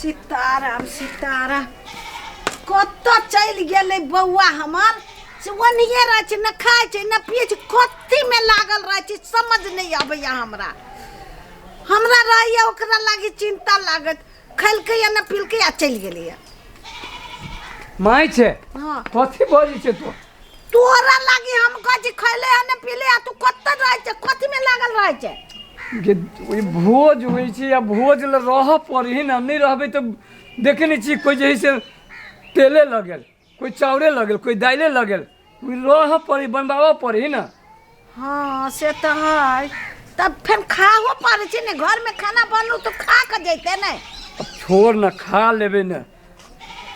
सीताराम सीताराम कत चल गए बउआ हमार से ओनिए रह छ न खाए छ न पिए छ कथी में लागल रह छ समझ नहीं आबैया हमरा रहिया ओकरा लागी चिंता लागत खैलकै या न पिलकै आ चल गेलै माय छे हां कथी बोली छे तोरा लागी हम कथी खैले या न पिले आ तू कत रह छ कथी में लागल रह छ के भोज होइ छै या भोज ल रह पड़ी न नहीं रहबे तो देखे नहीं छी कोई जही से तेले लगल कोई चावरे लगल कोई दाइले लगल रह पड़ी बनबावा पड़ी न। हाँ से तो है तब फिर खाओ पड़े छै ने घर में खाना बनू तो खा के जैते ने छोड़ न खा लेबे न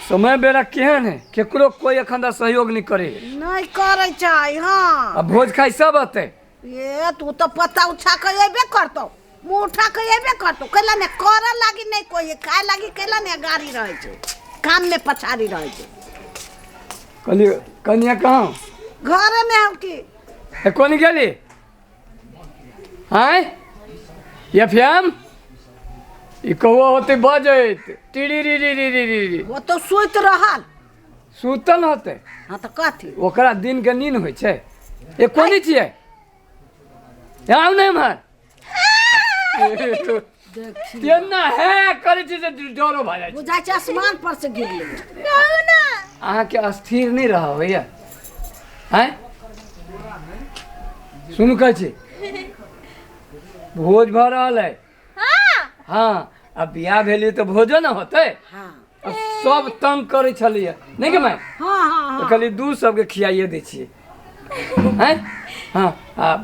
समय बेरा केहन है केकरो कोई अखंदा सहयोग नहीं करे नहीं करे छै। हाँ अब भोज खाई सब अते ये तू तो पता उठा के अबे करतो मुंह उठा के अबे करतो कैला ने करे लागी नहीं कोई खाए लागी कैला ने गाड़ी रहे छै काम में पछाड़ी रहे छै कली कन्या कहाँ घर में हम की ए कोनी गेली हाय ये फ्याम ई कौवा होते बजैत टिड़ी री री री री री वो तो सुत रहल सुतल होते हाँ तो कथी ओकरा दिन के नींद होइ छै ए कोनी छियै आउ नहीं मार तेना है करे छी से डरो भ जाय बुझाय छै आसमान पर से गिर ले कहू ना अहाँ के अस्थिर नहीं रह भैया हैं सुनू कहै छी भोज भ रहल है हाँ हाँ अब बियाह भेलिए तो भोजो न होते हाँ अब सब तंग करे छलिए नहीं के माय हाँ हाँ तो खाली दूध सबके खियाइए दै छियै हैं हाँ आ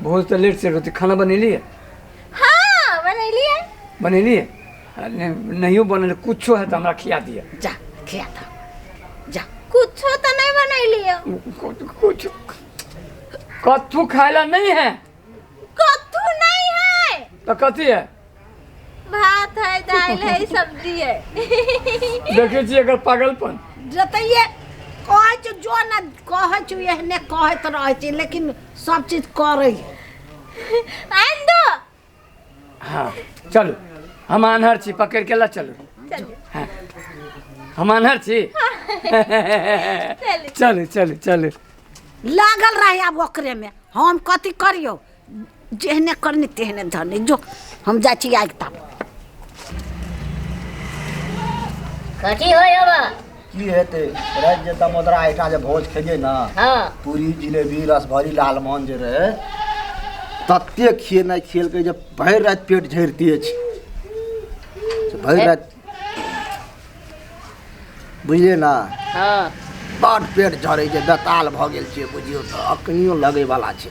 भोज तो लेट से होती खाना बनेलिए हाँ बनैलिए बनेलिए नहीं बनल कुछो है तो हमरा खिया दिया जा खिया था जा कुछो तो नहीं बनैलिए कुछ कथू खायला नहीं है कथू नहीं है तो कथी है भात है दाल है सब्जी है देखे छी एकर पागलपन जतइए कहै छै जो न कहै छै एहने कहैत रहै छै लेकिन सब चीज करै आन दो हाँ चलो हम आन्हर छी पकड़ के ला चलो हाँ हम आन्हर छी चलो चलो चलो लागल रहे अब ओकरे में हम कथी करियो जेहने करनी तेहने धरनी जो हम जाइ छी आइ तब कथी होय अब की हेतै राति जे दामोदरा एहिठाम जे भोज खेलियै ने हाँ पूरी जिलेबी रसभरी लालमोहन जे रहै तते खिएनाइ खिएलकै जे भरि राति पेट झरिते छै भरि राति बुझलियै ने हाँ बड पेट झरै छै बेताल भऽ गेल छियै बुझियौ तऽ अखनियो लगैवला छै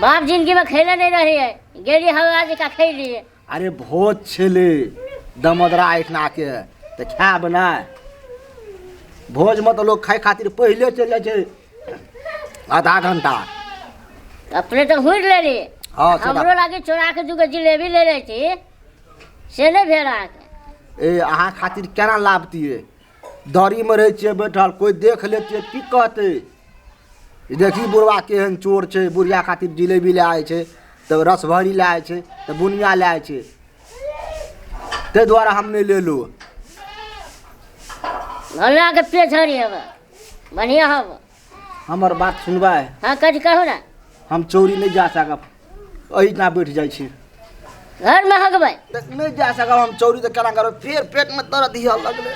बाप जिंदगी में खेले नहीं रही है गेली हवा जी का खैलिए अरे भोज छलै दामोदरा एहिठाम के तऽ खायब नहि भोजमे तऽ लोक खाय खातिर पहिले चलि जाइ छै आधा घंटा अपने तो हुड़ ले ली हाँ हमरो लागे चोरा के दूगो जिलेबी ले ले थी से नहीं भेड़ा के ए अहाँ खातिर केना लाभतियै दौड़ीमे रहै छियै बैठल कोइ देख लेतियै की कहतै देखी बुढ़वा केहन चोर छै बुढ़िया खातिर जिलेबी लए आइ छै तऽ रसभरी लए आइ छै तऽ बुनिया लए आइ छै ताहि दुआरे हम नहि लेलहुँ भला के पेट झड़ी हब बढ़िया हब हमर बात सुनबै हाँ कथी कहू ना हम चोरी नहीं जा सकब एहिना बैठ जाइ छी घर में हगबै नहीं जा सकब हम चोरी तऽ केना करब फेर पेटमे दर्द दिअ लगलै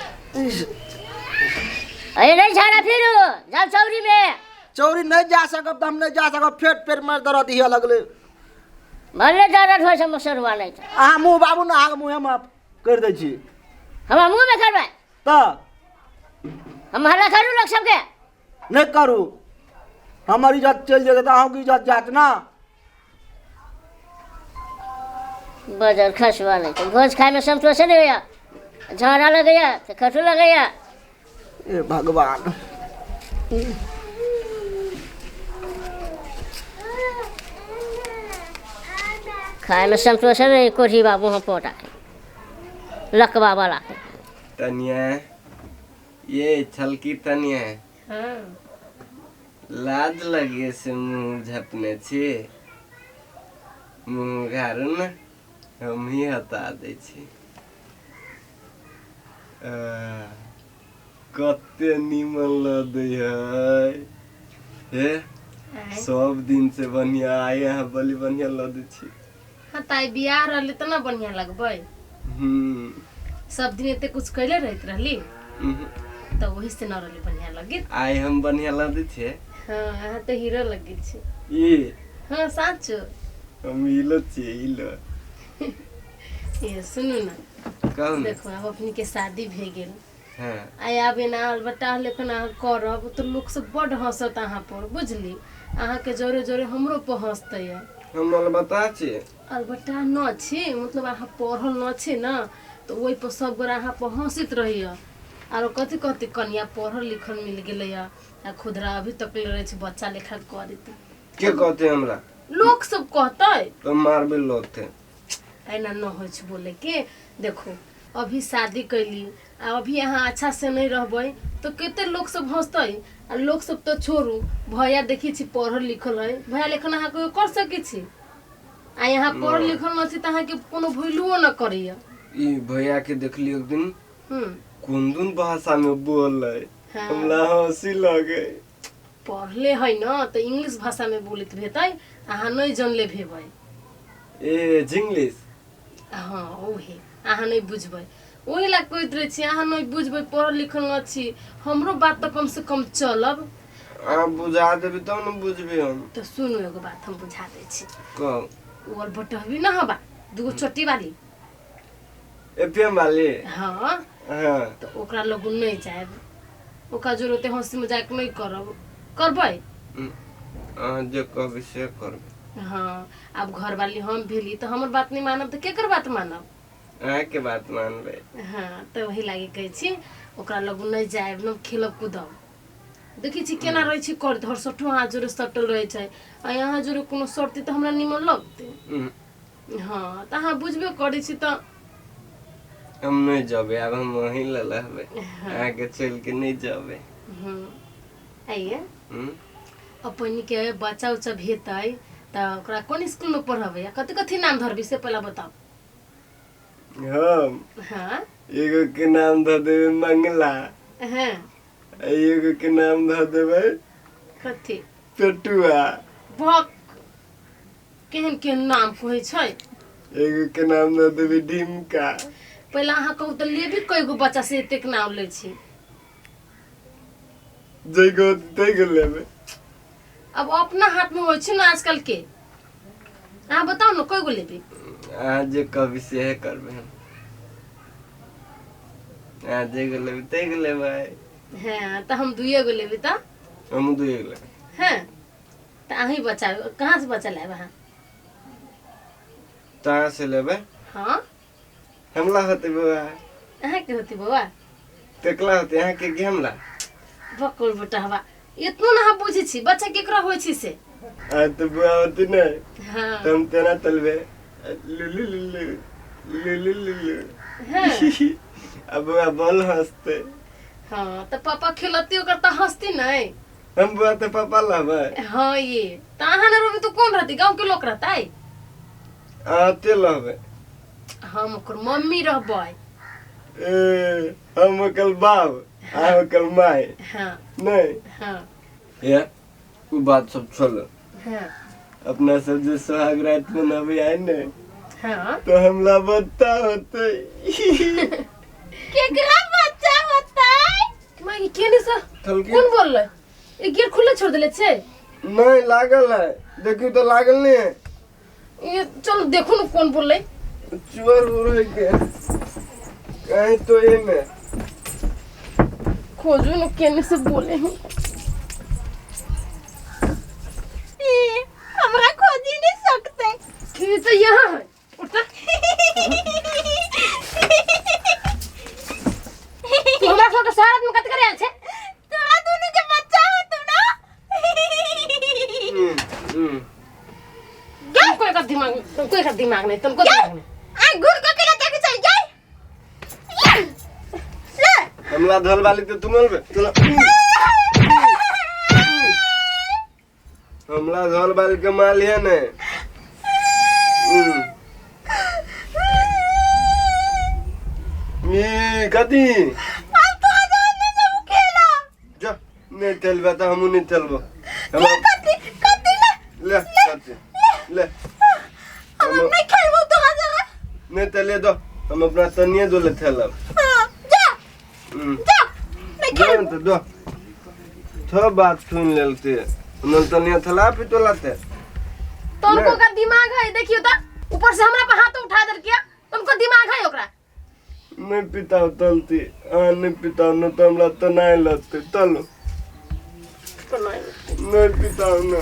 अरे नहीं झाड़ा फिर जाओ चौरी में चोरी नहीं जा सकब तऽ हम नहीं जा सकब फेर पेटमे दर्द दिअ लगलै भले दर्द हो से मसरवा नहीं था अहाँ मुँह बाबू ने अहाँके मुँहमे करि दै छी हम मुँह में करबै तऽ हम हल्ला करू लोग सबके नहीं करू हमर इज्जत चलि जेतै तऽ अहूँके इज्जत जायत ने बजर खसवा नहीं तो भोज खाए में संतोष नहीं होया झाड़ा लगैया तो खटू लगैया ए भगवान खाए में संतोष नहीं कोठी बाबू हम पोटा के लकवा वाला के तनिया ये छलकी तनिया हाँ लाज लगे से मुंह झपने छी मुंह घारू न हम ही हटा दे छी कते निमन लदे है हे सब दिन से बढ़िया आए यहाँ बड़ी बढ़िया लदे छी। हाँ ताई बियाह रहले त ना बढ़िया लगबै। सब दिन एते कुछ कैले रहत रहली तो वही से न रहले बढ़िया लगे। आए हम बढ़िया लदे छे। हाँ हाँ तो हीरो लगे छे। ये हाँ साचो हम हिलो छे हिलो। ये सुनु ना कहू ना। देखो अब अपनी के शादी भे गेल। हाँ आय आबे ना अलबट्टा लेखन अहाँ करब तो लोग सब बड़ हंसत अहाँ पर बुझली। अहाँ के जोरे जोरे हमरो पर हंसते है। हम बता छे अलबट्टा न छी मतलब अहाँ पढ़ल न छी ना तो वही पर सब गोरा अहाँ पर हंसित रही। और कथी कथी कन्या पढ़ल लिखल मिल गेलै आ खुदरा अभी तक रहे छै बच्चा लेखा करत। के कहते हमरा लोग सब कहते तो मारबे लोथे। ऐना न होइ छै बोले के। देखो अभी शादी कैली आ अभी यहाँ अच्छा से नहीं रहबै तो केते लोग सब हंसते। आ लोग सब तो छोड़ू भैया देखी छी पढ़ल लिखल है भैया लेखन अहाँ को कर सकै छी। आ यहाँ पढ़ल लिखल न छी त अहाँ के कोनो वैल्यूओ न करैया। ई भैया के देखली एक दिन कोन भाषा में बोले हाँ। हमरा हंसी लगे। पढ़ले है न तो इंग्लिश भाषा में बोलत भेतै अहाँ नहीं जानले भेबै। ए जिंग्लिश हाँ ओहे अहाँ नहीं बुझबै ओही ला कहैत रहे छी अहाँ नहीं बुझबै पढ़ल लिखल न छी हमरो बात तो कम से कम चलब। आ बुझा देबी तब न बुझबे हम। तो सुनु एगो बात हम बुझा दै छी। कब और बटहबी न हबा दूगो छोटी वाली एफएम वाले। हाँ हाँ तो ओकरा लगुन नहीं जाएब ओकरा जरूरत हंसी मजाक नहीं करब करबै। जे कहबी से करबे। हाँ अब घर वाली हम भेली तो हमर बात नहीं मानब तो केकर बात मानब। अहाँ के बात मानबे। हाँ तो वही लागे कहै छी ओकरा लगुन नहीं जाएब न खेलब कूदब। देखी छी केना रहे छी कर धर सठो हाथ जोरे सटल रहे छै आ यहाँ जोरे कोनो सटती तो हमरा निमन लगते। हाँ तो अहाँ बुझबे करै छी तो हम नहीं जाबे अब हम वहीं ले लेबे। अहाँ के चल के नहीं जाबे। आइए अपन के बच्चा उच्चा भेतै तो ओकरा कोन स्कूल में पढ़ाबे या कथि कथि नाम धरबी से पहला बताओ। हम हाँ एगो के नाम ध देबे मंगला। हाँ एगो के नाम ध देबे कथि पेटुआ। भक केहन केहन नाम कहै छै। एगो के नाम ध देबे ढिमका। पहला अहाँ कहू तो लेबी कईगो बच्चा से एतेक नाम ले छी। जइगो तइगो लेबे। अब अपना हाथ में होइ छै ना आजकल के। अहाँ बताओ ना कईगो लेबी। अहाँ जे कहबी से करबे हम। अहाँ जइगो लेबे तइगो लेबे। हाँ तो हम दुइये गो लेबी तो हम दुइगो लेबे। हाँ तो अहीं बच्चा कहाँ से बच्चा लेब अहाँ। कहाँ से लेबे। हाँ हमला होते बउआ। अहाँ के होती बाबा तेकला होते अहाँ के हमला। बकुल बेटा हवा इतना ना हम बुझी छी बच्चा केकरा होइ छी से। आ तो बुआ होती नहीं हाँ तुम तेना तलबे लुलु लुलु लुलु लुलु। हाँ अब बुआ बोल हंसते। हाँ तो पापा खिलती ओकर तो हंसती नहीं। हम बुआ तो पापा लबे। हाँ ये तो अहाँ ना रोबी तो कौन रहती गांव के लोग रहता है। आते लबे। हम ओकर मम्मी रहबै। ए हम कल बाप आ कल माय हाँ नहीं। हाँ ये वो बात सब छोड़ो। हाँ अपना सब जो सुहाग रात मनावे आए ने हाँ तो हमला बच्चा होते। केकरा बच्चा होता है। मैं ये केने से थलकी कौन बोल रहा ये गेट खुला छोड़ देले छे। नहीं लागल है देखी तो लागल नहीं है। ये चलो देखो ना कौन बोल रहा है। चोर हो रहे के कहीं तो ये में खोजो ना केने से बोले हैं। हमरा खोज ही नहीं सकते। कि तो यहाँ है उठा। तू हमरा सब के शहर में कत करे आल छे। तोरा दोनों के बच्चा हो तू ना। कोई का दिमाग नहीं तुमको दिमाग नहीं। आ घूर को केला जाके चल जाए। ले हमला धल वाली तो तुम बोलबे चलो। हमला धल वाली के माल है ने। ये कदी हम तो आ जाए ना जब खेला जा नहीं चलबे तो हमू नहीं चलबो हम कति ले कति ले हम नहीं खेलबो तो आ जाए नहीं चले दो हम अपना तनिए दो ले खेलब जा जा नहीं खेल तो दो थो बात सुन लेते हम तनिए थला पे तो लाते तुमको का दिमाग है देखियो तो ऊपर से हमरा पे हाथ उठा दे क्या तुमको दिमाग है ओकरा नहीं पिताओ तलती नहीं पिताओ न तो हमला तो नहीं लगते चलो नहीं पिताओ ना